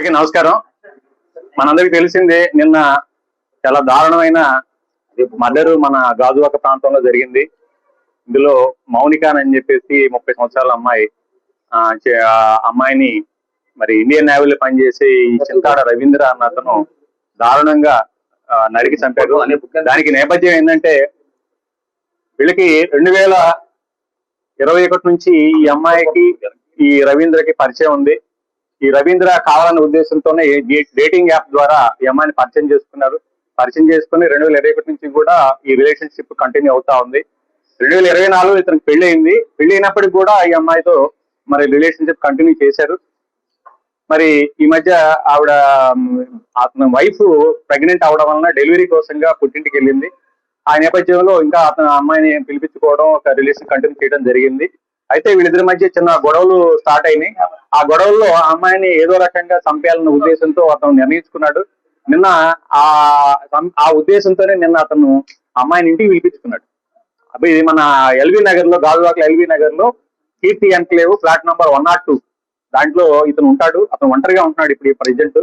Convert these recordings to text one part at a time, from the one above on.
అందరికీ నమస్కారం. మనందరికి తెలిసిందే, నిన్న చాలా దారుణమైన మర్డర్ మన గాజువాక ప్రాంతంలో జరిగింది. ఇందులో మౌనిక అని చెప్పేసి 30 సంవత్సరాల అమ్మాయి, అమ్మాయిని మరి ఇండియన్ నేవీలో పనిచేసే ఈ చింతాడ రవీంద్ర అన్న అతను దారుణంగా నరికి చంపారు. దానికి నేపథ్యం ఏంటంటే, వీళ్ళకి 2021 నుంచి ఈ అమ్మాయికి ఈ రవీంద్రకి పరిచయం ఉంది. ఈ రవీంద్ర కావాలనే ఉద్దేశంతోనే డేటింగ్ యాప్ ద్వారా ఈ అమ్మాయిని పరిచయం చేసుకున్నారు. పరిచయం చేసుకుని 2021 నుంచి కూడా ఈ రిలేషన్షిప్ కంటిన్యూ అవుతా ఉంది. 2024 ఇతనికి పెళ్లి అయింది. పెళ్లి అయినప్పటికీ కూడా ఈ అమ్మాయితో మరి రిలేషన్షిప్ కంటిన్యూ చేశారు. మరి ఈ మధ్య ఆవిడ అతని వైఫ్ ప్రెగ్నెంట్ అవడం వలన డెలివరీ కోసంగా పుట్టింటికి వెళ్ళింది. ఆ నేపథ్యంలో ఇంకా అతను అమ్మాయిని పిలిపించుకోవడం, ఒక రిలేషన్ కంటిన్యూ చేయడం జరిగింది. అయితే వీళ్ళిద్దరి మధ్య చిన్న గొడవలు స్టార్ట్ అయినాయి. ఆ గొడవల్లో ఆ అమ్మాయిని ఏదో రకంగా చంపేయాలన్న ఉద్దేశంతో అతను నిర్ణయించుకున్నాడు. నిన్న ఆ ఉద్దేశంతోనే నిన్న అతను అమ్మాయిని ఇంటికి పిలిపించుకున్నాడు. అప్పుడు ఇది మన ఎల్వి నగర్ లో, గాజువాక ఎల్వి నగర్ లో కీర్తి ఎన్క్లేవ్ ఫ్లాట్ నంబర్ 102 దాంట్లో ఇతను ఉంటాడు. అతను ఒంటరిగా ఉంటున్నాడు ఇప్పుడు ప్రజెంట్.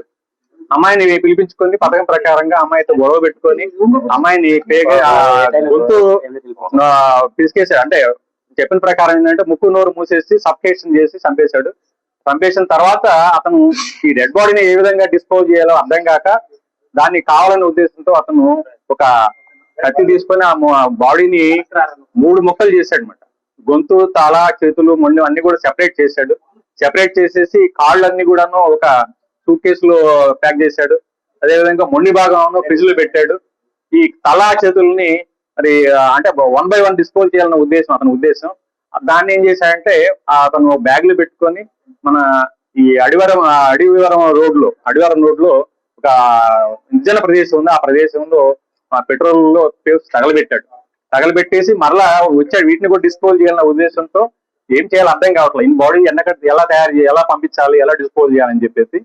అమ్మాయిని పిలిపించుకొని పథకం ప్రకారంగా అమ్మాయితో గొడవ పెట్టుకొని అమ్మాయిని గొంతు పిసికేసాడు. అంటే చెప్పిన ప్రకారం ఏంటంటే ముక్కు నోరు మూసేసి సఫికేషన్ చేసి చంపేశాడు. చంపేసిన తర్వాత అతను ఈ డెడ్ బాడీని ఏ విధంగా డిస్పోజ్ చేయాలో అర్థం కాక దాన్ని కావాలనే ఉద్దేశంతో అతను ఒక కత్తి తీసుకొని ఆ బాడీని 3 ముక్కలు చేశాడు అనమాట. గొంతు, తల, చేతులు, మొండి అన్ని కూడా సెపరేట్ చేశాడు. సెపరేట్ చేసేసి కాళ్ళన్నీ కూడాను ఒక సూట్ కేసులో ప్యాక్ చేశాడు. అదేవిధంగా మొండి భాగం ఫ్రిడ్జ్ లో పెట్టాడు. ఈ తల, చేతుల్ని మరి అంటే 1 by 1 డిస్పోజ్ చేయాలన్న ఉద్దేశం అతని ఉద్దేశం. దాన్ని ఏం చేశాడంటే అతను బ్యాగ్ లో పెట్టుకొని మన ఈ అడివివరం రోడ్ లో ఒక నిర్జన ప్రదేశం ఉంది. ఆ ప్రదేశంలో పెట్రోల్ లో తగలబెట్టాడు. తగలబెట్టేసి మరలా వచ్చాడు. వీటిని కూడా డిస్పోజ్ చేయాలన్న ఉద్దేశంతో ఏం చేయాలో అర్థం కావట్లేదు. ఈ బాడీ ఎలా తయారు చేయాలి, ఎలా పంపించాలి, ఎలా డిస్పోజ్ చేయాలని చెప్పేసి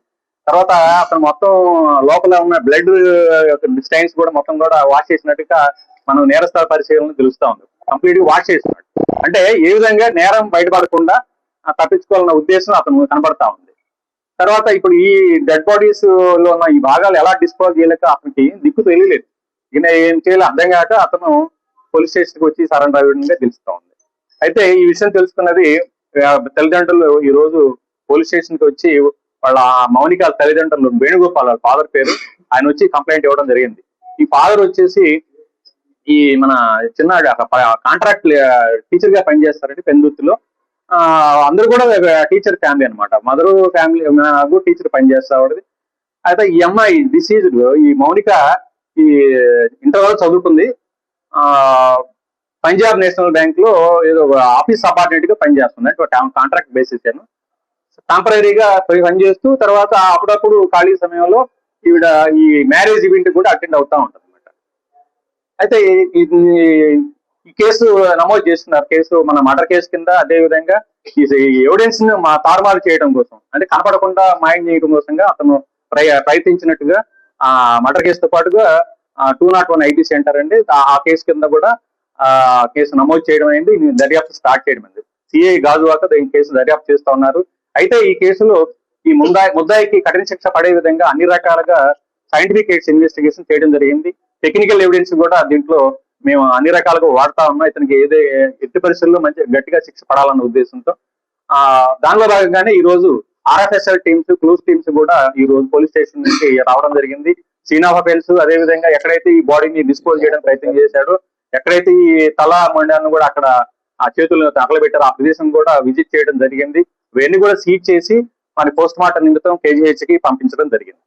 తర్వాత అతను మొత్తం లోపల ఉన్న బ్లడ్ స్టైన్స్ కూడా మొత్తం కూడా వాష్ చేసినట్టుగా మనం నేరస్థల పరిశీలన తెలుస్తా ఉంది. కంప్లీట్ గా వాష్ చేస్తున్నాడు. అంటే ఏ విధంగా నేరం బయటపడకుండా తప్పించుకోవాలన్న ఉద్దేశం అతను కనబడతా ఉంది. తర్వాత ఇప్పుడు ఈ డెడ్ బాడీస్ లో ఉన్న ఈ భాగాలు ఎలా డిస్పోజ్ చేయలేక అతనికి దిక్కు తెలియలేదు. ఈయన ఏం చేయాలో అర్థం కాక అతను పోలీస్ స్టేషన్ కి వచ్చి సరెండర్ అయ్యడంగా తెలుస్తా ఉంది. అయితే ఈ విషయం తెలుసుకున్నది తల్లిదండ్రులు ఈ రోజు పోలీస్ స్టేషన్ కి వచ్చి వాళ్ళ మౌనిక తల్లిదండ్రులు వేణుగోపాల్ ఫాదర్ పేరు, ఆయన వచ్చి కంప్లైంట్ ఇవ్వడం జరిగింది. ఈ ఫాదర్ వచ్చేసి ఈ మన చిన్న కాంట్రాక్ట్ టీచర్ గా పనిచేస్తారండి పెందుర్తిలో. అందరూ కూడా టీచర్ ఫ్యామిలీ అనమాట. మదర్ ఫ్యామిలీ టీచర్ పనిచేస్తాడు. అయితే ఈ అమ్మాయి డిసీజ్డ్ ఈ మౌనిక ఈ ఇంటర్ వరకు చదువుకుంది. పంజాబ్ నేషనల్ బ్యాంక్ లో ఏదో ఆఫీస్ సబార్డినేట్ గా పనిచేస్తుంది. అంటే కాంట్రాక్ట్ బేసిస్ టెంపరీగా పనిచేస్తూ తర్వాత అప్పుడప్పుడు ఖాళీ సమయంలో ఈవిడ ఈ మ్యారేజ్ ఈవెంట్ కూడా అటెండ్ అవుతా ఉంటుంది అనమాట. అయితే ఈ కేసు నమోదు చేస్తున్నారు. కేసు మన మర్డర్ కేసు కింద. అదే విధంగా ఈ ఎవిడెన్స్ ని తారుమారు చేయడం కోసం, అంటే కనపడకుండా మాయం చేయడం కోసంగా అతను ప్రయత్నించినట్టుగా ఆ మర్డర్ కేసుతో పాటుగా 201 ఐటీ సెంటర్ అండి, ఆ కేసు కింద కూడా కేసు నమోదు చేయడం అయింది. దర్యాప్తు స్టార్ట్ చేయడం అయింది. సిఐ గాజువాక ఈ కేసు దర్యాప్తు చేస్తా ఉన్నారు. అయితే ఈ కేసులో ఈ ముద్దాయికి కఠిన శిక్ష పడే విధంగా అన్ని రకాలుగా సైంటిఫిక్ ఇన్వెస్టిగేషన్ చేయడం జరిగింది. టెక్నికల్ ఎవిడెన్స్ కూడా దీంట్లో మేము అన్ని రకాలుగా వాడుతా ఉన్నాం. ఇతనికి ఎట్టి పరిస్థితుల్లో మంచి గట్టిగా శిక్ష పడాలన్న ఉద్దేశంతో దానిలో భాగంగానే ఈ రోజు RFSL టీమ్స్, క్లూస్ టీమ్స్ కూడా ఈ రోజు పోలీస్ స్టేషన్ నుంచి రావడం జరిగింది. సీన్ ఆఫ్ అఫెన్స్, అదేవిధంగా ఎక్కడైతే ఈ బాడీని డిస్పోజ్ చేయడం ప్రయత్నం చేశాడో, ఎక్కడైతే ఈ తల మొండాన్ని కూడా అక్కడ ఆ చేతులను తగలబెట్టారో ఆ ప్రదేశం కూడా విజిట్ చేయడం జరిగింది. ఇవన్నీ కూడా సీజ్ చేసి మరి పోస్ట్ మార్టం నిమిత్తం KGH కి పంపించడం జరిగింది.